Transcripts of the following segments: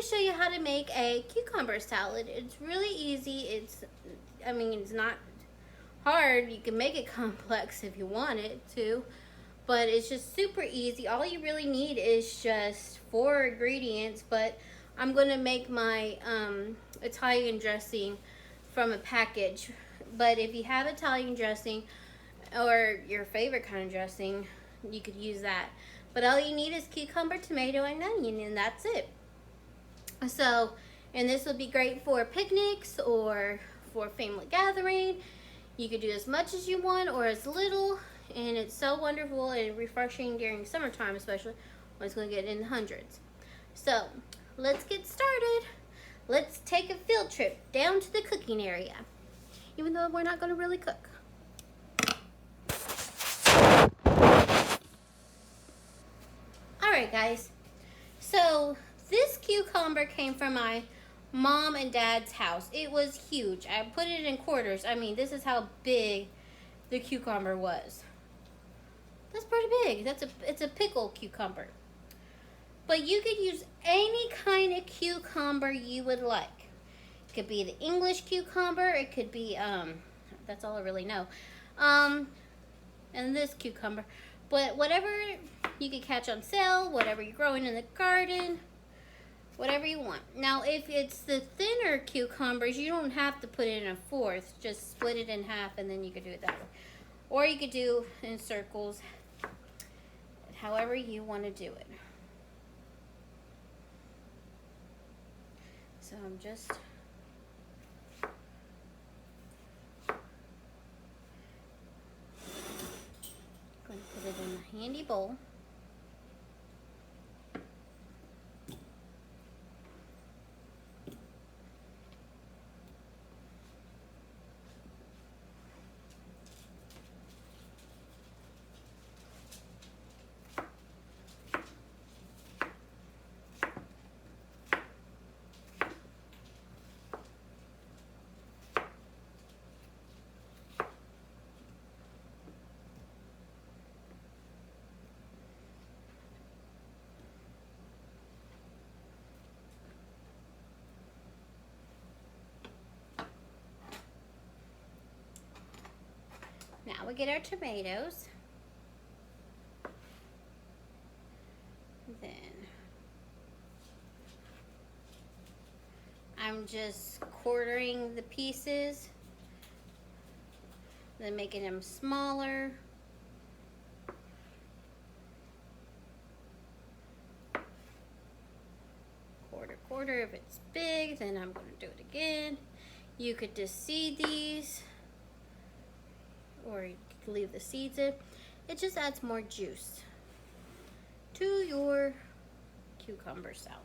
to show you how to make a cucumber salad. It's really easy. It's not hard. You can make it complex if you want it to, but it's just super easy. All you really need is just 4 ingredients, but I'm going to make my Italian dressing from a package. But if you have Italian dressing or your favorite kind of dressing, you could use that. But all you need is cucumber, tomato, and onion, and that's it. So, and this will be great for picnics or for family gathering. You could do as much as you want or as little, and it's so wonderful and refreshing during summertime, especially when it's going to get in the hundreds. So, let's get started. Let's take a field trip down to the cooking area, even though we're not going to really cook. Alright guys, so this cucumber came from my mom and dad's house. It was huge. I put it in quarters. I mean, this is how big the cucumber was. That's pretty big. It's a pickle cucumber. But you could use any kind of cucumber you would like. It could be the English cucumber. It could be, that's all I really know. And this cucumber. But whatever you could catch on sale, whatever you're growing in the garden, whatever you want. Now, if it's the thinner cucumbers, you don't have to put it in a fourth. Just split it in half, and then you could do it that way. Or you could do in circles, however you want to do it. So I'm just going to put it in a handy bowl. Now we get our tomatoes. Then I'm just quartering the pieces, then making them smaller. Quarter. If it's big, then I'm going to do it again. You could just seed these, or you could leave the seeds in. It just adds more juice to your cucumber salad.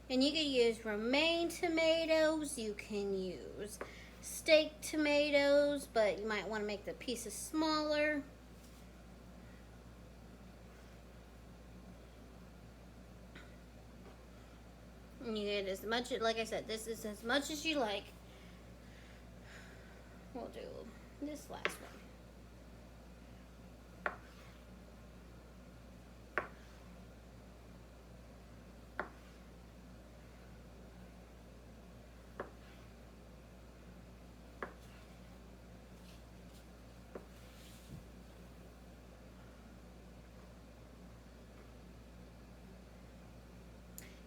And you can use romaine tomatoes, you can use steak tomatoes, but you might want to make the pieces smaller. And you get as much, like I said, this is as much as you like. We'll do this last one.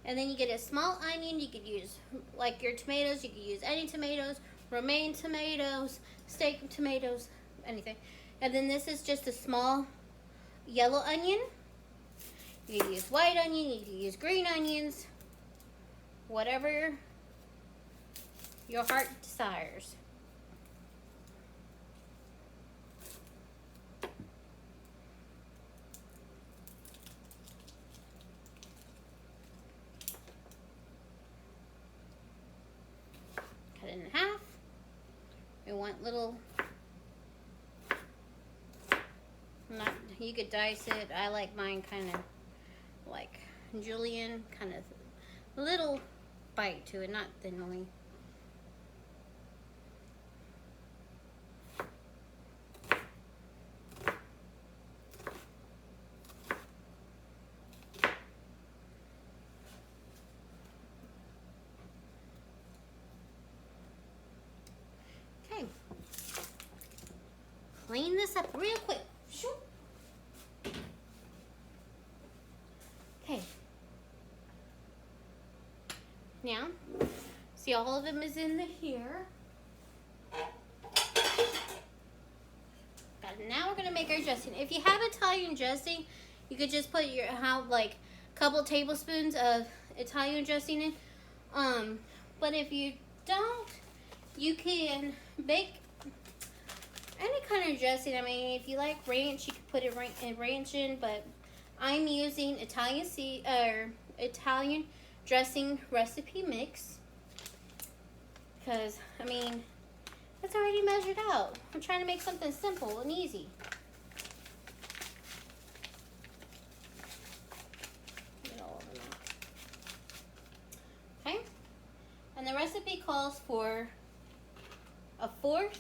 And then you get a small onion. You could use, like your tomatoes, you could use any tomatoes, romaine tomatoes, steak tomatoes, anything. And then this is just a small yellow onion. You can use white onion, you can use green onions, whatever your heart desires. Cut it in half. We want little, not, you could dice it. I like mine kind of like julienne, kind of little bite to it, not thinly. clean this up real quick. Okay. Now, see all of them is in the here. Now we're gonna make our dressing. If you have Italian dressing, you could just put like a couple tablespoons of Italian dressing in. But if you don't, you can make any kind of dressing. I mean, if you like ranch, you could put ranch in. But I'm using Italian dressing recipe mix because I mean it's already measured out. I'm trying to make something simple and easy. Get all of them out. Okay, and the recipe calls for 1/4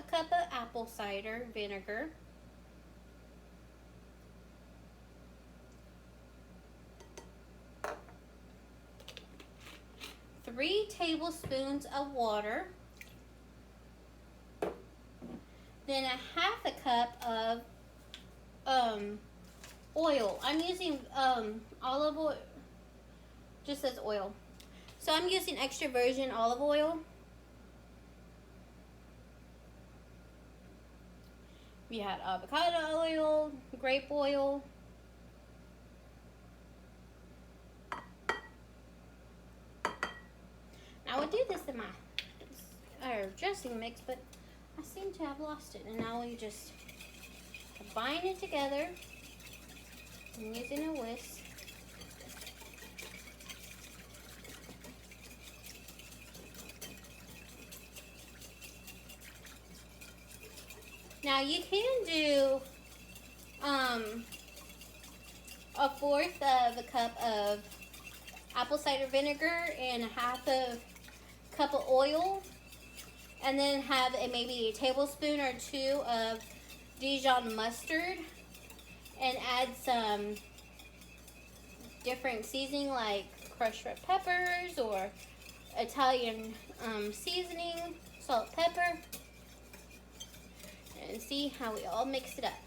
cup of apple cider vinegar, 3 tablespoons of water, then 1/2 cup of oil. I'm using olive oil, just as oil. So I'm using extra virgin olive oil. We had avocado oil, grape oil. I would do this in my dressing mix, but I seem to have lost it. And now we just combine it together. I'm using a whisk. Now you can do 1/4 of a cup of apple cider vinegar and 1/2 cup of oil, and then have maybe a tablespoon or 2 of Dijon mustard, and add some different seasoning like crushed red peppers or Italian seasoning, salt, pepper, and see how we all mix it up.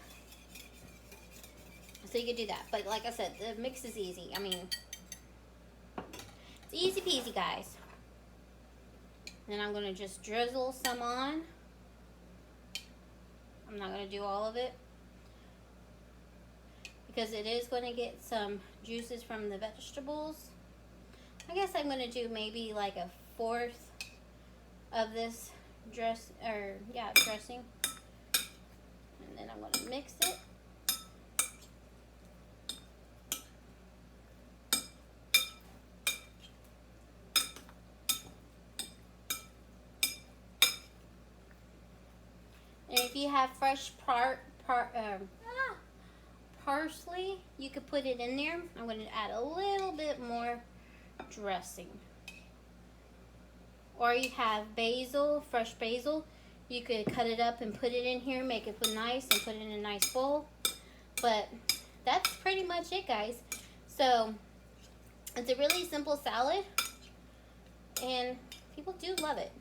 So you can do that, but like I said, the mix is easy. I mean, it's easy peasy, guys. Then I'm gonna just drizzle some on. I'm not gonna do all of it because it is gonna get some juices from the vegetables. I guess I'm gonna do maybe like 1/4 of this dressing. And then I'm gonna mix it. And if you have fresh parsley, you could put it in there. I'm going to add a little bit more dressing. Or you have basil, fresh basil. You could cut it up and put it in here, make it nice, and put it in a nice bowl. But that's pretty much it, guys. So it's a really simple salad, and people do love it.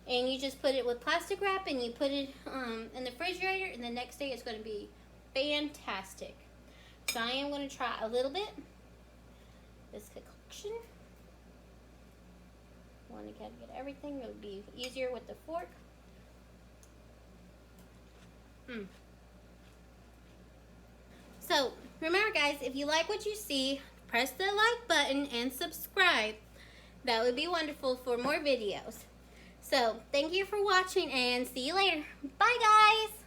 And you just put it with plastic wrap and you put it in the refrigerator, and the next day it's going to be fantastic. So I am going to try a little bit this concoction. Want to get everything. It would be easier with the fork. So remember, guys, if you like what you see, press the like button and subscribe. That would be wonderful for more videos. So, thank you for watching, and see you later. Bye, guys!